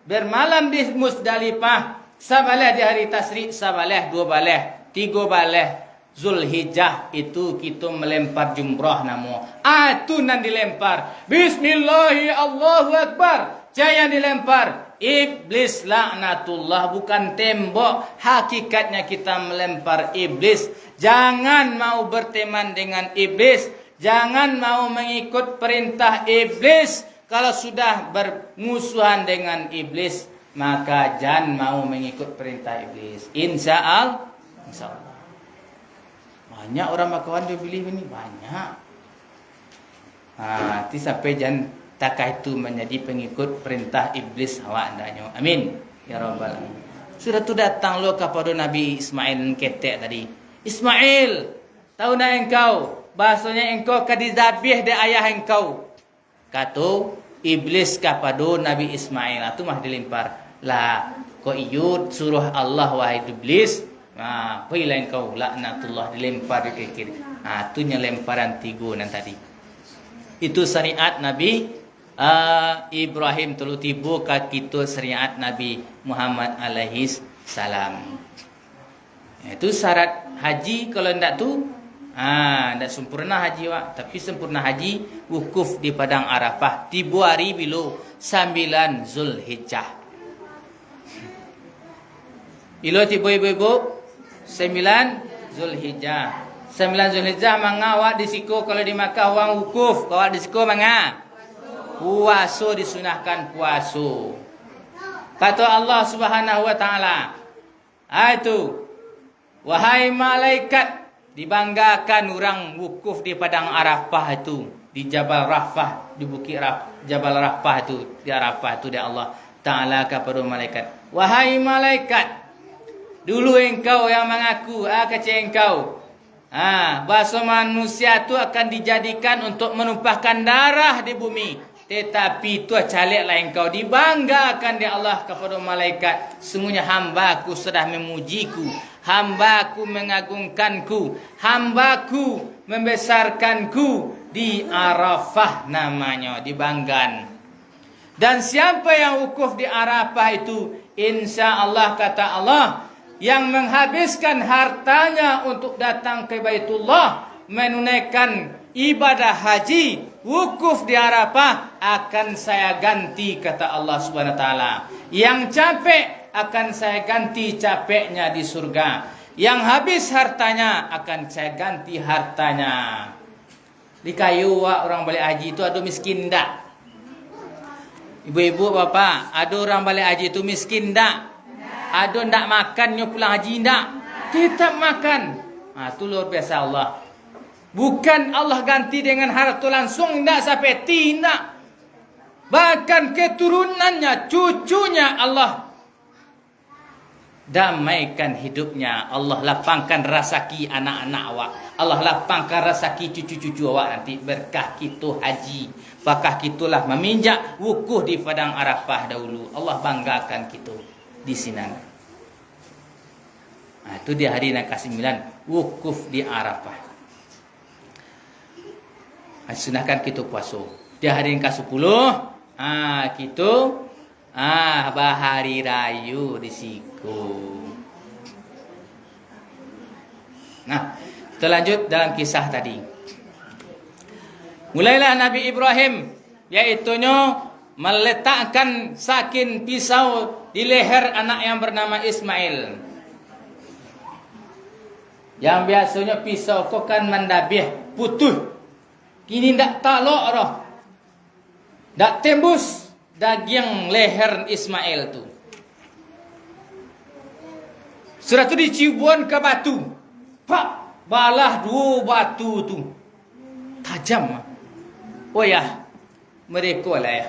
bermalam di Musdalifah. Sabaleh di hari Tasrik, sabaleh 2 baleh, 3 baleh Zulhijjah itu kita melempar jumrah namo. Itu nan dilempar. Bismillahi Allahu Akbar. Jangan dilempar. Iblis laknatullah, bukan tembok. Hakikatnya kita melempar iblis. Jangan mau berteman dengan iblis. Jangan mau mengikut perintah iblis. Kalau sudah bermusuhan dengan iblis, maka jangan mau mengikut perintah iblis. Insya Allah. Banyak orang bakawan dia pilih ini, banyak. Nanti sampai jangan takkah itu menjadi pengikut perintah iblis hawa andanya. Amin ya rabbal alamin. Sudah tu datang lo kepada Nabi Ismail ketek tadi. Ismail, tahu nak engkau bahasanya engkau kadizabih de ayah engkau. Kata iblis kepada Nabi Ismail, itu mah dilempar. Lah, kau iyut suruh Allah wahai iblis. Pergilah kau laknatullah dilempar ke kiri. Tu lemparan tiga nan tadi. Itu syariat Nabi Ibrahim telu tiba ka kita syariat Nabi Muhammad alaihi salam. Itu syarat haji kalau ndak tu ndak sempurna haji wak, tapi sempurna haji wukuf di padang Arafah tiba hari bila 9 Zulhijjah. Bila tiba ibu-ibu 9 Zulhijjah. 9 Zulhijjah mangawak disiko kalau di Makkah wang wukuf, kawak disiko manga puasa disunahkan puasa. Kata Allah Subhanahu wa taala, itu wahai malaikat, dibanggakan orang wukuf di padang Arafah itu, di Jabal Rafah, di bukit Jabal Rafah itu, di Arafah itu dia Allah Taala kepada malaikat. Wahai malaikat, dulu engkau yang mengaku, kecil engkau. Bahasa manusia itu akan dijadikan untuk menumpahkan darah di bumi. Tetapi itu caliklah engkau dibanggakan di Allah kepada malaikat. Sungguhnya hamba-Ku sudah memujiku, hamba-Ku mengagungkanku, hamba-Ku membesarkanku di Arafah namanya, dibanggan. Dan siapa yang wukuf di Arafah itu, insya Allah kata Allah, yang menghabiskan hartanya untuk datang ke Baitullah, menunaikan ibadah haji, wukuf di Arafah, akan saya ganti kata Allah Subhanahu wa taala. Yang capek akan saya ganti capeknya di surga. Yang habis hartanya akan saya ganti hartanya. Di kayu orang balik haji itu ada miskin tak? Ibu-ibu, bapak, ada orang balik haji itu miskin tak? Ada ndak makannya pulang haji ndak? Tetap makan. Itu luar biasa Allah. Bukan Allah ganti dengan harta langsung, ndak sampai tidak. Bahkan keturunannya, cucunya Allah damaikan hidupnya. Allah lapangkan rezeki anak-anak awak. Allah lapangkan rezeki cucu-cucu awak nanti berkah kita haji. Bakah kitulah meminjak wukuf di padang Arafah dahulu. Allah banggakan kita di sini. Itu di hari yang ke-9 wukuf di Arafah. Sunahkan kita puasa. Di hari yang ke-10 kita bahari raya di siku. Kita lanjut dalam kisah tadi. Mulailah Nabi Ibrahim, yaitunya meletakkan sakin pisau di leher anak yang bernama Ismail. Yang biasanya pisau kau kan mendabih putus. Kini ndak talok roh. Ndak tembus daging leher Ismail tu. Sudah tu diciubuan ke batu. Pak, balah 2 batu tu. Tajam. Oh ya, mereka lah ya.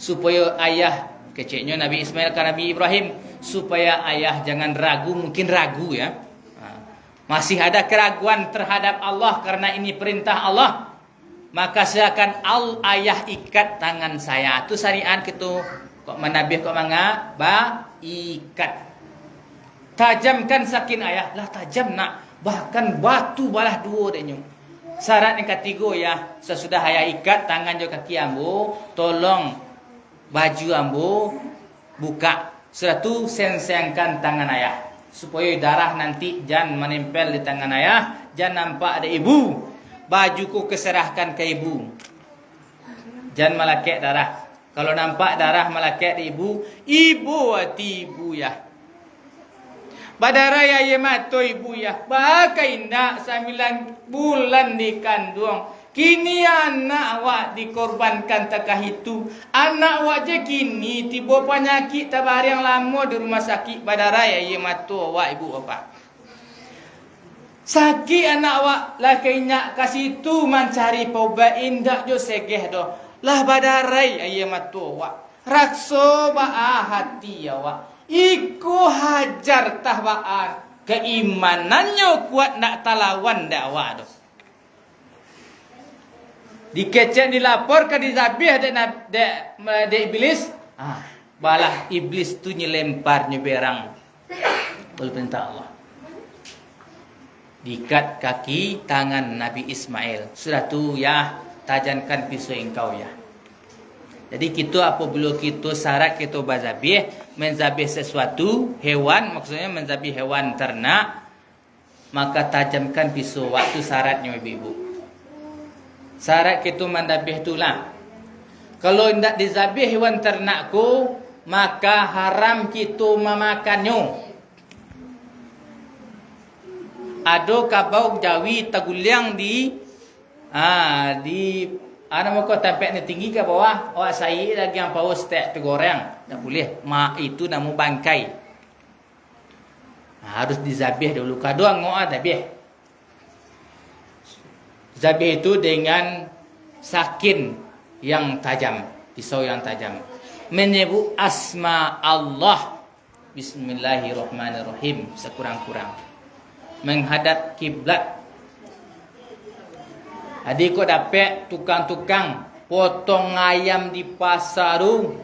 Supaya ayah, kecilnya Nabi Ismail ke Nabi Ibrahim, supaya ayah jangan ragu, mungkin ragu ya. Masih ada keraguan terhadap Allah karena ini perintah Allah. Maka silakan ayah ikat tangan saya. Itu syariat gitu. Kok menabih kok manga? Ikat. Tajamkan sakin ayah. Lah tajam nak. Bahkan batu balah 2 denyo. Syarat yang ketiga ya. Sesudah ayah ikat tangan jo kaki ambo, tolong baju ambo buka. Setelah tu sensengkan tangan ayah. Supaya darah nanti jangan menempel di tangan ayah. Jangan nampak ada ibu. Bajuku keserahkan ke ibu. Jangan melakek darah. Kalau nampak darah melakek di ibu, ibu hati ibu ya. Badaraya ye mato ibu ya. Bakai nak 9 bulan dikandung. Kini anak awak dikorbankan takah itu. Anak awak je kini tiba penyakit tabar yang lama di rumah sakit. Badaraya ye mato awak ibu bapa. Sakit anak awak lah kainya kasih tu mencari paubat indak jo segeh doh. Lah badarai ayam matu awak. Rakso baa hati awak. Iku hajar tahbaan. Keimanannya kuat nak talawan dak awak doh. Dikecek dilapor ke dizabih de iblis. balah iblis tu nyelempar nyeberang. Perintah Allah. Diikat kaki tangan Nabi Ismail. Sudah tu ya, tajamkan pisau engkau ya. Jadi kita apabila kita syarat kita berzabih, menzabih sesuatu hewan, maksudnya menzabih hewan ternak, maka tajamkan pisau. Waktu syaratnya ibu-ibu. Syarat kita menzabih itulah. Kalau tidak dizabih hewan ternakku, maka haram kita memakannya. Ada kabau Jawi taguliang di ana moko tempek ni tinggi ke bawah, awak sai lagi yang paus tak tergoreng, tak boleh. Mak itu namu bangkai. Harus dizabih dulu. Kadang ngoa zabih. Zabih itu dengan sakin yang tajam, pisau yang tajam. Menyebut asma Allah. Bismillahirrahmanirrahim sekurang-kurang. Menghadap kiblat. Adik kau dapat tukang-tukang potong ayam di pasar tu.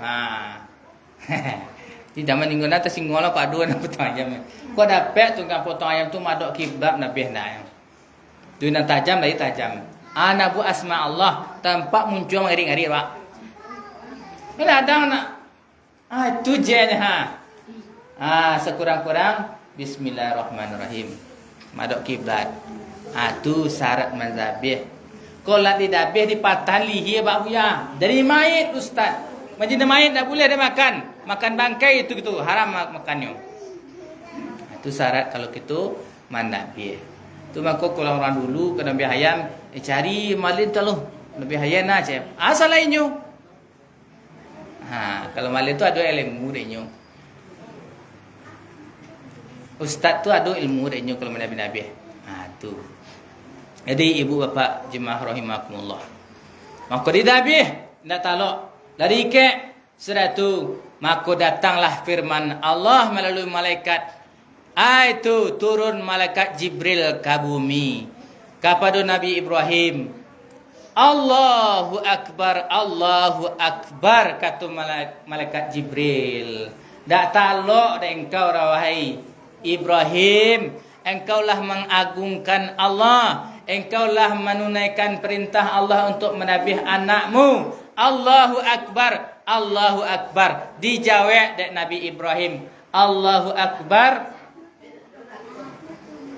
Di zaman minggu nanti singgola Pak Dua nak potong ayam. Kau dapat tukang potong ayam tu madok kiblat nabih nak. Tu nak tajam lagi tajam. Anak bu asma Allah tampak muncul ngeri-ngeri Pak. Ini ada nak. Itu je sekurang-kurang Bismillahirrahmanirrahim. Madok kiblat. Tu syarat mazhabih. Kalau didabih dipatah lihi Pak Buya. Dari mayit Ustaz. Macam mayit tak boleh dia makan. Makan bangkai itu gitu. Haram makannya. Itu syarat kalau kita mandabih. Tu maka kalau orang dulu kena nabi ayam cari malin talu. Nabi ayam nak cep. Asal lainnya. Kalau malin tu ada ilmu dia. Ustaz tu ada ilmu dia kalau nabi-nabi. Tu. Jadi ibu bapa jemaah rahimakumullah. Maka didabih ndak talok dari ke sudah tu maka datanglah firman Allah melalui malaikat. Itu turun malaikat Jibril ke bumi kepada Nabi Ibrahim. Allahu Akbar, Allahu Akbar kata malaikat Jibril. Ndak talok dah engkau wahai Ibrahim, engkaulah mengagungkan Allah, engkaulah menunaikan perintah Allah untuk menabih anakmu. Allahu Akbar, Allahu Akbar. Dijawab dek Nabi Ibrahim, Allahu Akbar,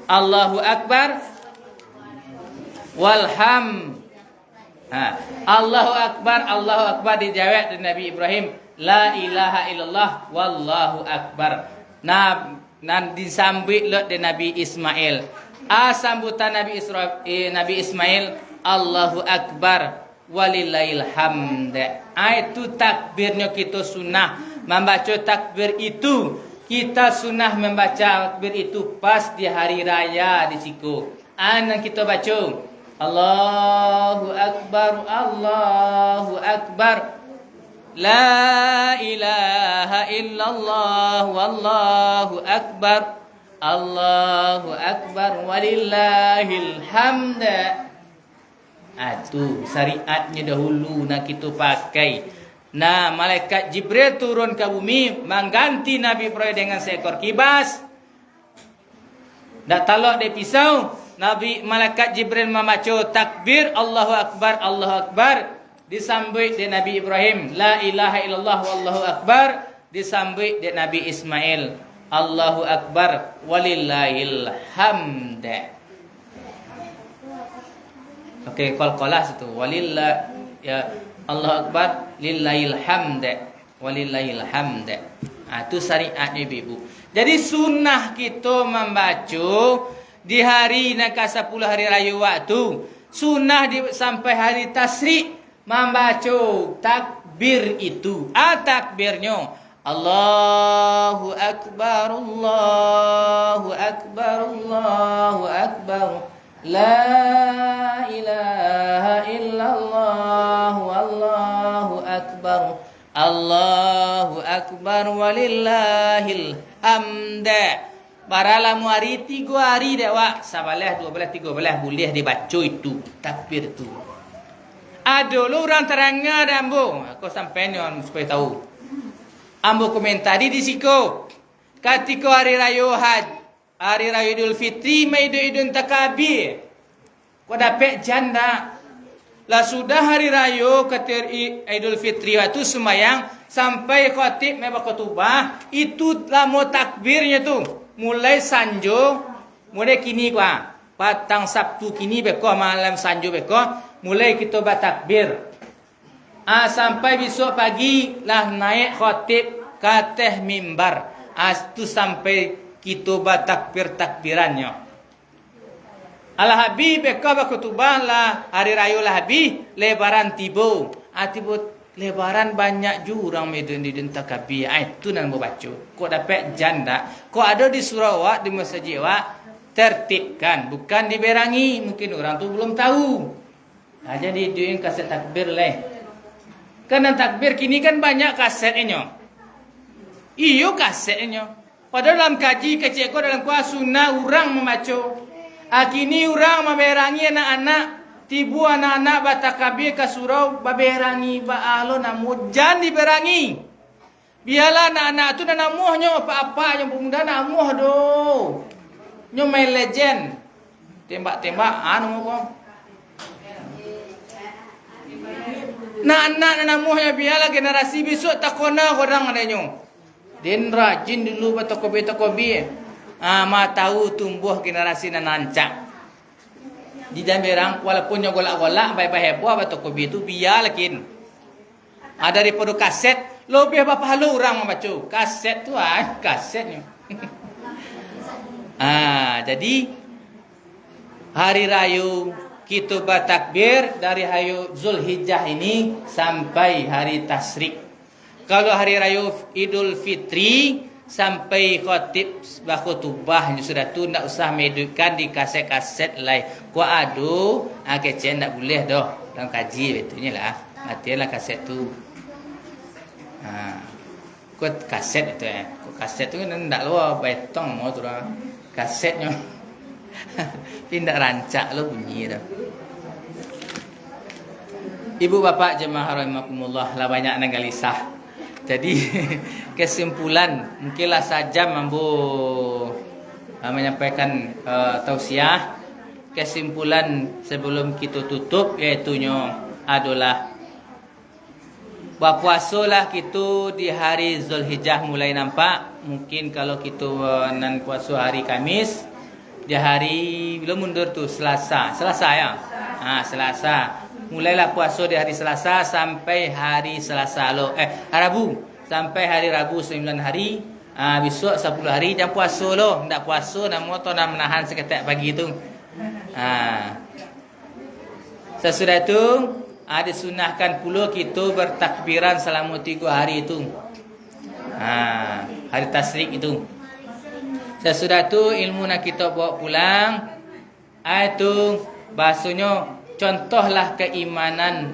Allahu Akbar, walham. Allahu Akbar, Allahu Akbar. Dijawab dek Nabi Ibrahim, La ilaha illallah, wallahu Akbar. Nan disambut lot de Nabi Ismail. Sambutan Nabi Ismail, Allahu Akbar walillahil hamd. Itu takbirnya kita sunnah membaca takbir itu. Kita sunnah membaca takbir itu pas di hari raya di siku. Anak kita baca Allahu Akbar, Allahu Akbar. La ilaha illallah wallahu akbar. Allahu akbar walillahil hamd. Itu syariatnya dahulu nak kita pakai. Malaikat Jibril turun ke bumi mengganti Nabi Ibrahim dengan seekor kibas. Dak talak dia pisau. Malaikat Jibril membaca takbir Allahu akbar, Allahu akbar. Disambut di Nabi Ibrahim, La ilaha illallah wallahu akbar. Disambut di Nabi Ismail, Allahu akbar walillahil hamd. Okey, qalqalah situ. Walillah ya Allahu akbar lillahil hamd. Walillahil hamd. Itu syariatnya ibu. Jadi sunnah kita membaca di hari nak 10 hari raya waktu. Sunnah sampai hari tasyrik membaca takbir itu. Takbirnya Allahu Akbar, Allahu Akbar, Allahu Akbar. La ilaha illallah wallahu akbar. Allahu Akbar walillahil hamd. Baralamu hari 3 hari dah wak. 11, 12, 13 boleh dibaca itu takbir itu. Ada lu orang terangnya dan bu. Aku sampai ni orang supaya tahu. Ambo komentari di siko. Ketika hari raya hari raya Idul Fitri, Idul Takabir. Kau dapat janda. Lah sudah hari raya ketika Idul Fitri waktu semayang sampai khatib mai berkhutbah, itu lama takbirnya tu. Mulai sanjo, mulai kini kuah. Patang Sabtu kini beko malam sanjo beko, mulai kita bertakbir. Sampai besok pagi lah naik khatib ke atas mimbar. Tu sampai kita bertakbir-takbirannya. Al-Habib beko berkhutbah lah hari raya Al-Habib lebaran tiba. Tiba lebaran banyak juga orang Medan di Takabir. Itu nan baca. Kau dapat janda. Kau ada di Sarawak di masjid awak tertibkan, bukan diberangi. Mungkin orang tu belum tahu. Jadi diin kaset takbir leh. Karena takbir kini kan banyak kasetnya. Iyo kasetnya. Padahal dalam kaji kecil ko dalam kuah sunnah orang membaca. Kini orang memberangi anak-anak. Tibu anak-anak batakabir ke surau baberangi ba alo namu jangan diberangi. Biarlah anak-anak tu namuhnya apa-apa yang pemuda namuh do. Nyo main legend. Tembak-tembak anu kok. Anak-anak namuhnya biarlah generasi besok takona orang adanya. Den rajin dulu batakobi. Ma tahu tumbuh generasi nanancak. Di Damberang walaupun nyo golak-golak baik-baik heboh batakobi itu biar lakin. Daripada kaset lebih apa halu orang membaca. Kaset tu kasetnya. Jadi hari raya kita bertakbir dari hari Zulhijjah ini sampai hari Tasyrik. Kalau hari raya Idul Fitri sampai khatib berkhutbah sudah tu nak usah medukkan di kaset-kaset lain. Ku adu kecil tak boleh dah dalam kaji betulnya lah. Matilah kaset tu. Ku kaset itu Ku kaset tu kan tak luar betong mau tu lah. Kasetnya pindah rancak lo bunyi dah. Ibu bapak jemaah rahimakumullah lah banyak nang galisah. Jadi kesimpulan mungkinlah saja mampu menyampaikan tausiah. Kesimpulan sebelum kita tutup iaitunya adalah berpuasalah kita di hari Zulhijjah mulai nampak. Mungkin kalau kita nan puasa hari Kamis, di hari belum mundur tu Selasa ya. Selasa. Mulailah puasa di hari Selasa sampai hari Selasa Rabu sampai hari Rabu 9 hari. Besok 10 hari jangan puasa loh. Ndak puasa nak motor nak menahan seketak pagi tu. Sesudah itu disunahkan pula kita bertakbiran selama 3 hari itu. Hari Tasyrik itu. Sesudah itu ilmu nak kita bawa pulang. Itu bahasanya contohlah keimanan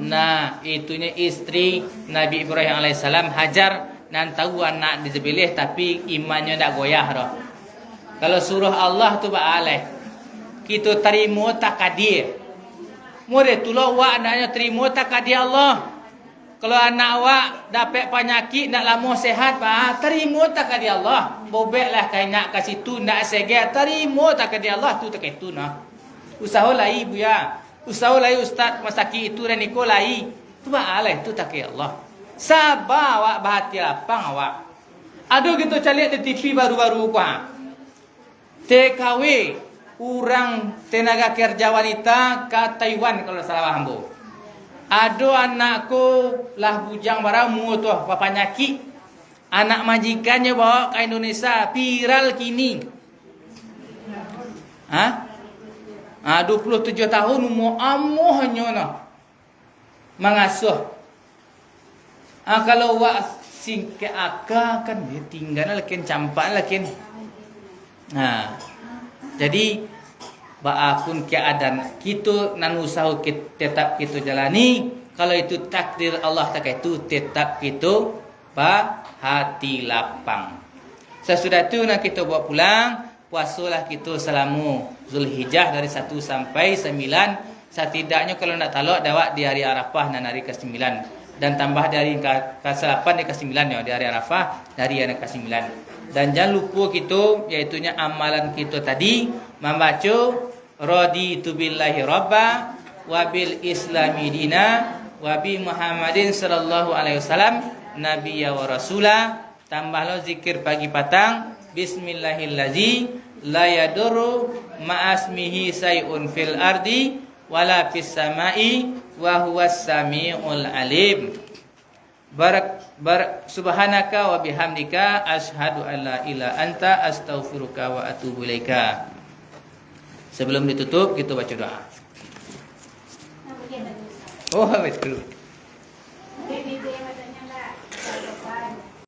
itunya istri Nabi Ibrahim alaihissalam Hajar nan tahu anak disebelih tapi imannya tak goyah dah. Kalau surah Allah tu baaleh kita terima takadir. Murid tu lo wa anaknya terima takadir Allah. Kalau anak awak dapat penyakit nak lama sehat terima takadir Allah. Bobeklah kai nak kat situ nak seger terima takadir Allah tu tak itu nah. Usaha lai ibu ya. Usaha lai ustaz masaki itu dan niko lai. Tu baaleh tu takadir Allah. Sabar awak berhati lapang awak. Aduh gitu cari di TV baru-baru TKW orang tenaga kerja wanita ke Taiwan kalau salah hambo. Ado anakku lah bujang barang mu tu apa penyakit. Anak majikannya bawa ke Indonesia viral kini. 27 tahun umur amuhnya nah. Mengasuh. Kalau wak singke akak kan dia tinggal lakin campak lakin. Jadi baakun keadaan kita nan usaha kita tetap kita jalani. Kalau itu takdir Allah tak itu tetap kita hati lapang. Sesudah itu nak kita bawa pulang, puasalah kita selama Zulhijjah dari 1 sampai 9. Setidaknya kalau nak talak dawak di hari Arafah dan hari ke-9. dan tambah dari ke-8 dan ke-9 ya, di hari Arafah dari yang ke-9. Dan jangan lupa kita yaitunya amalan kita tadi membaca raditu billahi rabba wa bil islami dina wa bi Muhammadin sallallahu alaihi wasallam nabiyya wa rasula. Tambahlah zikir pagi petang bismillahillazi la yadurru ma'asmihi sayun fil ardi wala fis samai wa huwas samiul alim. Subhanaka wa bihamdika asyhadu an la ilaha anta astaghfiruka wa atubu ilaika. Sebelum ditutup kita baca doa. Oh betul.